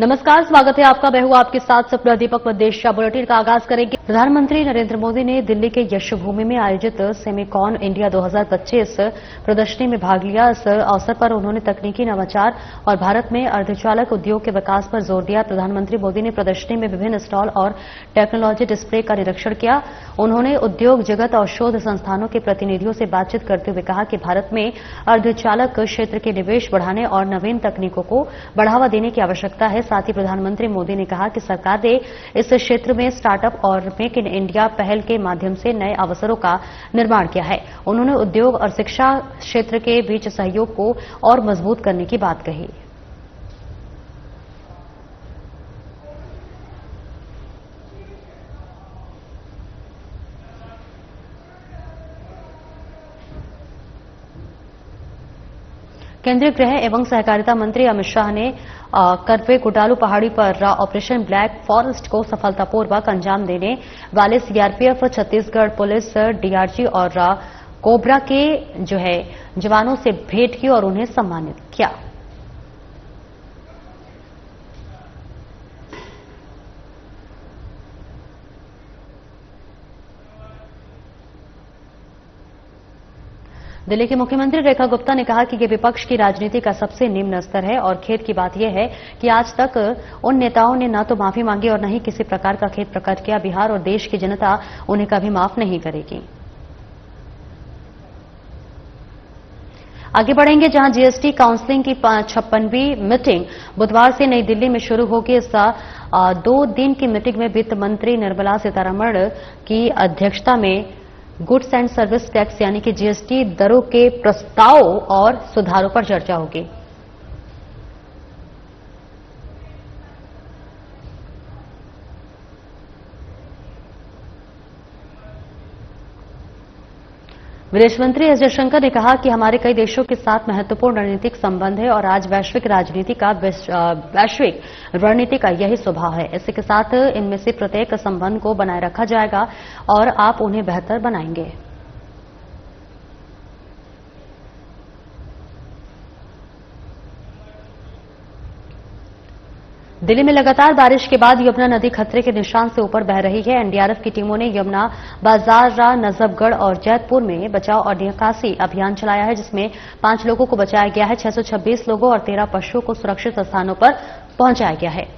नमस्कार, स्वागत है आपका। मैं हूं आपके साथ सपना दीपक। मध्य बुलेटिन का आगाज करेंगे। प्रधानमंत्री नरेंद्र मोदी ने दिल्ली के यशोभूमि में आयोजित सेमिकॉन इंडिया 2025 प्रदर्शनी में भाग लिया। इस अवसर पर उन्होंने तकनीकी नवाचार और भारत में अर्धचालक उद्योग के विकास पर जोर दिया। प्रधानमंत्री मोदी ने प्रदर्शनी में विभिन्न स्टॉल और टेक्नोलॉजी डिस्प्ले का निरीक्षण किया। उन्होंने उद्योग जगत और शोध संस्थानों के प्रतिनिधियों से बातचीत करते हुए कहा कि भारत में अर्धचालक क्षेत्र के निवेश बढ़ाने और नवीन तकनीकों को बढ़ावा देने की आवश्यकता है। साथ ही प्रधानमंत्री मोदी ने कहा कि सरकार ने इस क्षेत्र में स्टार्टअप और मेक इन इंडिया पहल के माध्यम से नए अवसरों का निर्माण किया है। उन्होंने उद्योग और शिक्षा क्षेत्र के बीच सहयोग को और मजबूत करने की बात कही। केंद्रीय गृह एवं सहकारिता मंत्री अमित शाह ने करवे कुटालू पहाड़ी पर ऑपरेशन ब्लैक फॉरेस्ट को सफलतापूर्वक अंजाम देने वाले सीआरपीएफ, छत्तीसगढ़ पुलिस, डीआरजी और कोबरा के जवानों से भेंट की और उन्हें सम्मानित किया। दिल्ली की मुख्यमंत्री रेखा गुप्ता ने कहा कि यह विपक्ष की राजनीति का सबसे निम्न स्तर है और खेद की बात यह है कि आज तक उन नेताओं ने न तो माफी मांगी और न ही किसी प्रकार का खेद प्रकट किया। बिहार और देश की जनता उन्हें कभी माफ नहीं करेगी। आगे बढ़ेंगे, जहां जीएसटी काउंसिलिंग की 56वीं मीटिंग बुधवार से नई दिल्ली में शुरू होगी। इस 2 दिन की मीटिंग में वित्त मंत्री निर्मला सीतारमण की अध्यक्षता में गुड्स एंड सर्विस टैक्स यानी कि जीएसटी दरों के प्रस्ताव और सुधारों पर चर्चा होगी। विदेश मंत्री एस जयशंकर ने कहा कि हमारे कई देशों के साथ महत्वपूर्ण रणनीतिक संबंध है और आज वैश्विक रणनीति का यही स्वभाव है। इसी के साथ इनमें से प्रत्येक संबंध को बनाए रखा जाएगा और आप उन्हें बेहतर बनाएंगे। दिल्ली में लगातार बारिश के बाद यमुना नदी खतरे के निशान से ऊपर बह रही है। एनडीआरएफ की टीमों ने यमुना, बाजारा, नजफगढ़ और जैतपुर में बचाव और निकासी अभियान चलाया है, जिसमें 5 लोगों को बचाया गया है। 626 लोगों और 13 पशुओं को सुरक्षित स्थानों पर पहुंचाया गया है।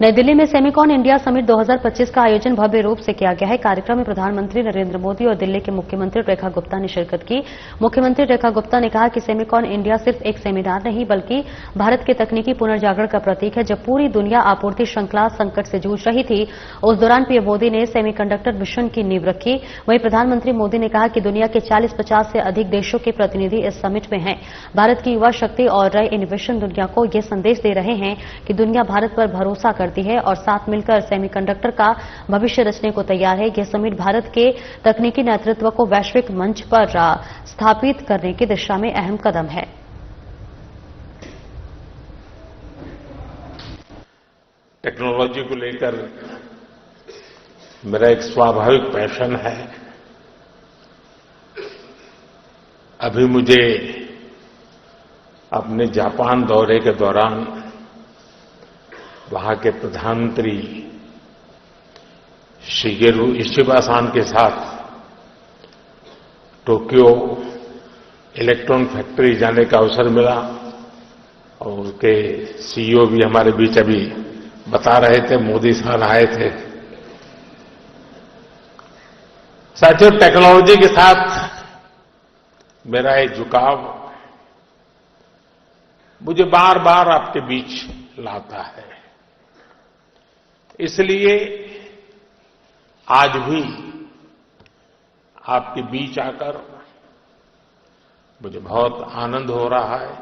नई दिल्ली में सेमिकॉन इंडिया समिट 2025 का आयोजन भव्य रूप से किया गया है। कार्यक्रम में प्रधानमंत्री नरेंद्र मोदी और दिल्ली के मुख्यमंत्री रेखा गुप्ता ने शिरकत की। मुख्यमंत्री रेखा गुप्ता ने कहा कि सेमिकॉन इंडिया सिर्फ एक सेमिनार नहीं बल्कि भारत के तकनीकी पुनर्जागरण का प्रतीक है। जब पूरी दुनिया आपूर्ति श्रृंखला संकट से जूझ रही थी, उस दौरान पीएम मोदी ने सेमीकंडक्टर मिशन की नींव रखी। वहीं प्रधानमंत्री मोदी ने कहा कि दुनिया के 40-50 से अधिक देशों के प्रतिनिधि इस समिट में हैं। भारत की युवा शक्ति और नए इनोवेशन दुनिया को यह संदेश दे रहे हैं कि दुनिया भारत पर भरोसा करती है और साथ मिलकर सेमीकंडक्टर का भविष्य रचने को तैयार है। यह समिट भारत के तकनीकी नेतृत्व को वैश्विक मंच पर स्थापित करने की दिशा में अहम कदम है। टेक्नोलॉजी को लेकर मेरा एक स्वाभाविक पैशन है। अभी मुझे अपने जापान दौरे के दौरान वहां के प्रधानमंत्री शिगेरू इशिबा-सान के साथ टोक्यो इलेक्ट्रॉन फैक्ट्री जाने का अवसर मिला और उनके सीईओ भी हमारे बीच अभी बता रहे थे, मोदी साहब आए थे। साथियों, टेक्नोलॉजी के साथ मेरा एक झुकाव मुझे बार बार आपके बीच लाता है। इसलिए आज भी आपके बीच आकर मुझे बहुत आनंद हो रहा है।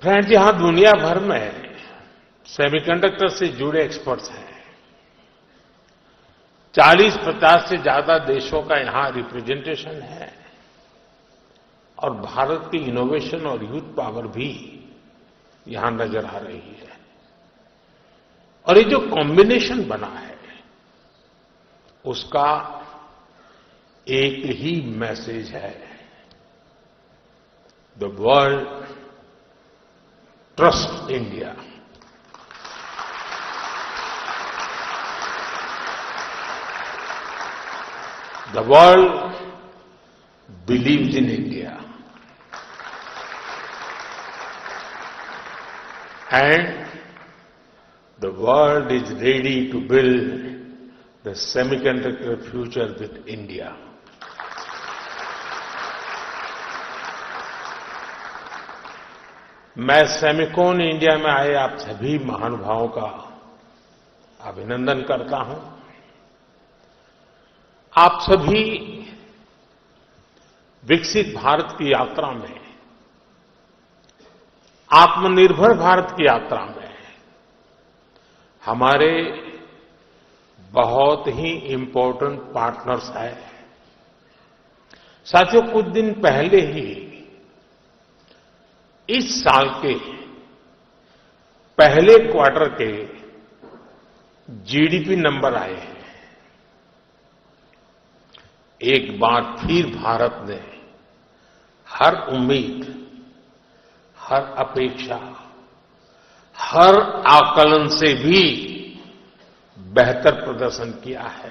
फ्रेंड्स, यहां दुनिया भर में सेमीकंडक्टर से जुड़े एक्सपर्ट्स हैं। 40-50 से ज्यादा देशों का यहां रिप्रेजेंटेशन है और भारत की इनोवेशन और यूथ पावर भी यहां नजर आ रही है। और ये जो कॉम्बिनेशन बना है, उसका एक ही मैसेज है, the world trust India. The world believes in India, and the world is ready to build the semiconductor future with India. मैं सेमिकॉन इंडिया में आए आप सभी महानुभावों का अभिनंदन करता हूं। आप सभी विकसित भारत की यात्रा में, आत्मनिर्भर भारत की यात्रा में हमारे बहुत ही इम्पोर्टेंट पार्टनर्स हैं। साथियों, कुछ दिन पहले ही इस साल के पहले क्वार्टर के जीडीपी नंबर आए हैं। एक बार फिर भारत ने हर उम्मीद, हर अपेक्षा, हर आकलन से भी बेहतर प्रदर्शन किया है।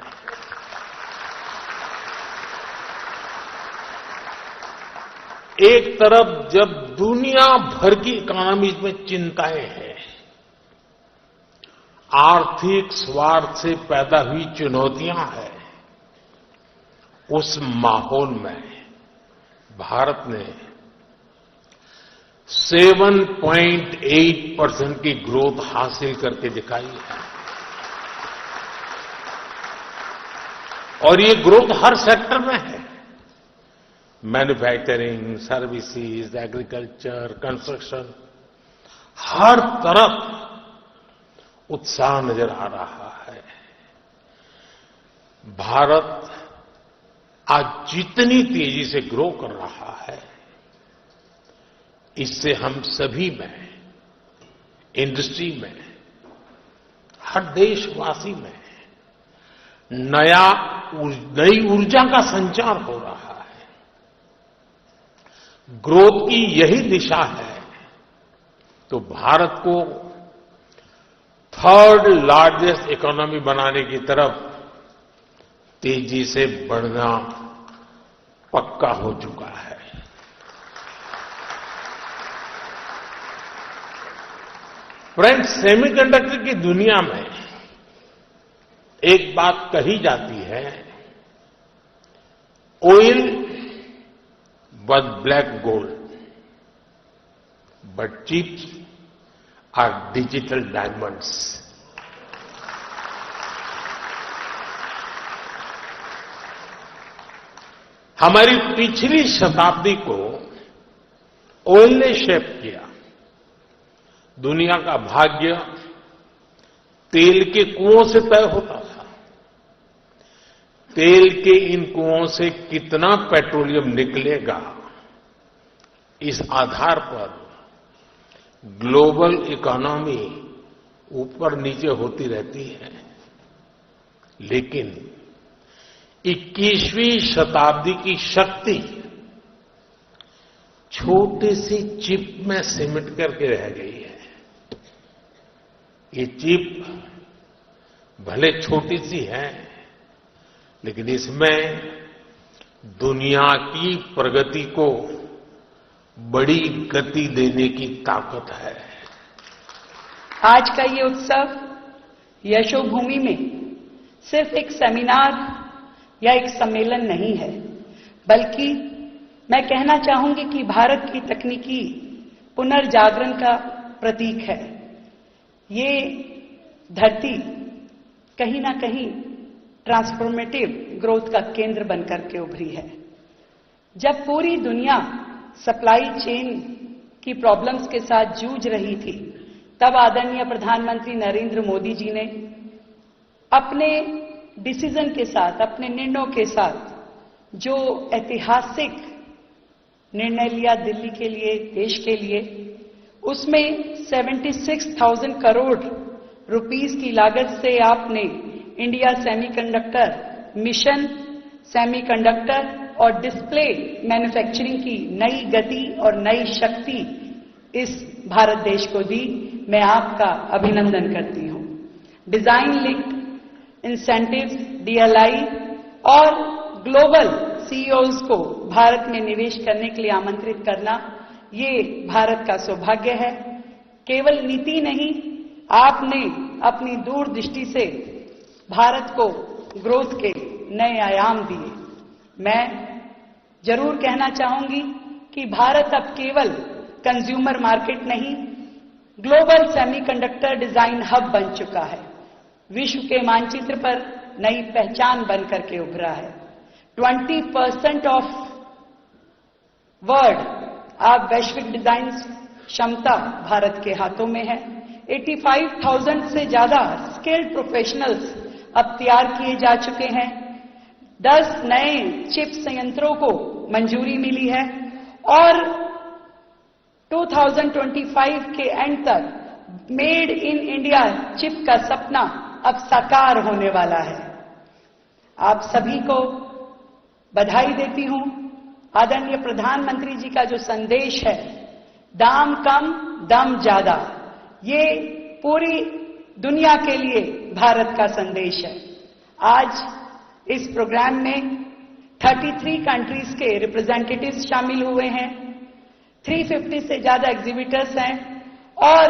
एक तरफ जब दुनिया भर की इकोनॉमीज में चिंताएं हैं, आर्थिक स्वार्थ से पैदा हुई चुनौतियां हैं, उस माहौल में भारत ने 7.8% की ग्रोथ हासिल करके दिखाई है। और ये ग्रोथ हर सेक्टर में है, मैन्युफैक्चरिंग, सर्विसेज, एग्रीकल्चर, कंस्ट्रक्शन, हर तरफ उत्साह नजर आ रहा है। भारत आज जितनी तेजी से ग्रो कर रहा है, इससे हम सभी में, इंडस्ट्री में, हर देशवासी में नई ऊर्जा का संचार हो रहा है। ग्रोथ की यही दिशा है तो भारत को थर्ड लार्जेस्ट इकोनॉमी बनाने की तरफ तेजी से बढ़ना पक्का हो चुका है। फ्रेंड्स, सेमीकंडक्टर की दुनिया में एक बात कही जाती है, oil was black gold, but chips are digital diamonds. हमारी पिछली शताब्दी को ऑयल ने शेप किया। दुनिया का भाग्य तेल के कुओं से तय होता था। तेल के इन कुओं से कितना पेट्रोलियम निकलेगा, इस आधार पर ग्लोबल इकोनॉमी ऊपर नीचे होती रहती है। लेकिन 21वीं शताब्दी की शक्ति छोटी सी चिप में सिमट करके रह गई है। ये चिप भले छोटी सी है, लेकिन इसमें दुनिया की प्रगति को बड़ी गति देने की ताकत है। आज का ये उत्सव यशोभूमि में सिर्फ एक सेमिनार या एक सम्मेलन नहीं है, बल्कि मैं कहना चाहूंगी कि भारत की तकनीकी पुनर्जागरण का प्रतीक है। ये धरती कहीं ना कहीं ट्रांसफॉर्मेटिव ग्रोथ का केंद्र बनकर के उभरी है। जब पूरी दुनिया सप्लाई चेन की प्रॉब्लम्स के साथ जूझ रही थी, तब आदरणीय प्रधानमंत्री नरेंद्र मोदी जी ने अपने डिसीजन के साथ, अपने निर्णयों के साथ जो ऐतिहासिक निर्णय लिया दिल्ली के लिए, देश के लिए, उसमें 76,000 करोड़ रुपीस की लागत से आपने इंडिया सेमीकंडक्टर मिशन, सेमीकंडक्टर और डिस्प्ले मैन्युफैक्चरिंग की नई गति और नई शक्ति इस भारत देश को दी। मैं आपका अभिनंदन करती हूं। डिजाइन लिंक्ड इंसेंटिव्स, डीएलआई और ग्लोबल सीईओज को भारत में निवेश करने के लिए आमंत्रित करना, ये भारत का सौभाग्य है। केवल नीति नहीं, आपने अपनी दूरदृष्टि से भारत को ग्रोथ के नए आयाम दिए। मैं जरूर कहना चाहूंगी कि भारत अब केवल कंज्यूमर मार्केट नहीं, ग्लोबल सेमीकंडक्टर डिजाइन हब बन चुका है। विश्व के मानचित्र पर नई पहचान बनकर के उभरा है। 20% ऑफ वर्ल्ड अब वैश्विक डिजाइन क्षमता भारत के हाथों में है। 85,000 से ज्यादा स्किल्ड प्रोफेशनल्स अब तैयार किए जा चुके हैं। 10 नए चिप संयंत्रों को मंजूरी मिली है और 2025 के एंड तक मेड इन इंडिया चिप का सपना अब साकार होने वाला है। आप सभी को बधाई देती हूं। आदरणीय प्रधानमंत्री जी का जो संदेश है, दाम कम दम ज्यादा, ये पूरी दुनिया के लिए भारत का संदेश है। आज इस प्रोग्राम में 33 कंट्रीज के रिप्रेजेंटेटिव्स शामिल हुए हैं, 350 से ज्यादा एग्जीबिटर्स हैं और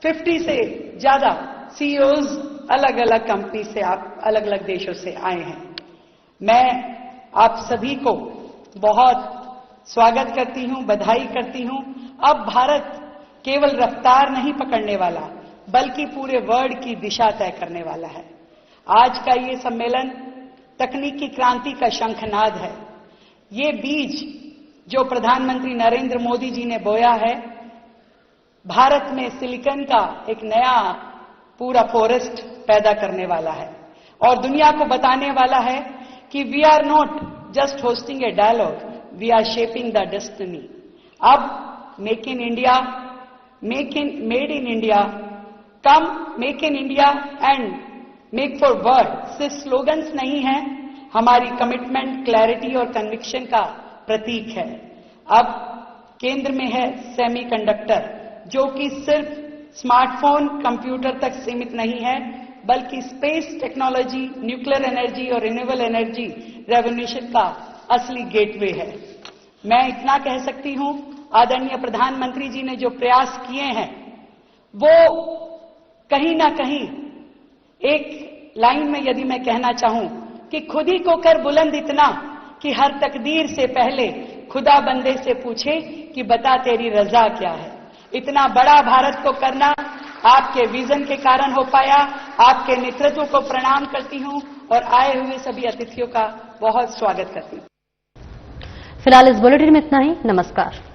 50 से ज्यादा सीईओज अलग अलग कंपनी से, आप अलग अलग देशों से आए हैं। मैं आप सभी को बहुत स्वागत करती हूं, बधाई करती हूं। अब भारत केवल रफ्तार नहीं पकड़ने वाला, बल्कि पूरे वर्ल्ड की दिशा तय करने वाला है। आज का ये सम्मेलन तकनीकी क्रांति का शंखनाद है। ये बीज जो प्रधानमंत्री नरेंद्र मोदी जी ने बोया है, भारत में सिलिकॉन का एक नया पूरा फॉरेस्ट पैदा करने वाला है और दुनिया को बताने वाला है कि we are not just hosting a dialogue, we are shaping the destiny. अब make in India, made in India, come make in India and make for world से स्लोगन्स नहीं है, हमारी कमिटमेंट, क्लैरिटी और कन्विक्शन का प्रतीक है। अब केंद्र में है सेमीकंडक्टर, जो कि सिर्फ स्मार्टफोन, कंप्यूटर तक सीमित नहीं है, बल्कि स्पेस टेक्नोलॉजी, न्यूक्लियर एनर्जी और रिन्यूएबल एनर्जी रेवोल्यूशन का असली गेटवे है। मैं इतना कह सकती हूं, आदरणीय प्रधानमंत्री जी ने जो प्रयास किए हैं, वो कहीं ना कहीं एक लाइन में यदि मैं कहना चाहूं कि खुद ही को कर बुलंद इतना कि हर तकदीर से पहले खुदा बंदे से पूछे कि बता तेरी रजा क्या है। इतना बड़ा भारत को करना आपके विजन के कारण हो पाया। आपके नेतृत्व को प्रणाम करती हूं और आए हुए सभी अतिथियों का बहुत स्वागत करती हूं। फिलहाल इस बुलेटिन में इतना ही। नमस्कार।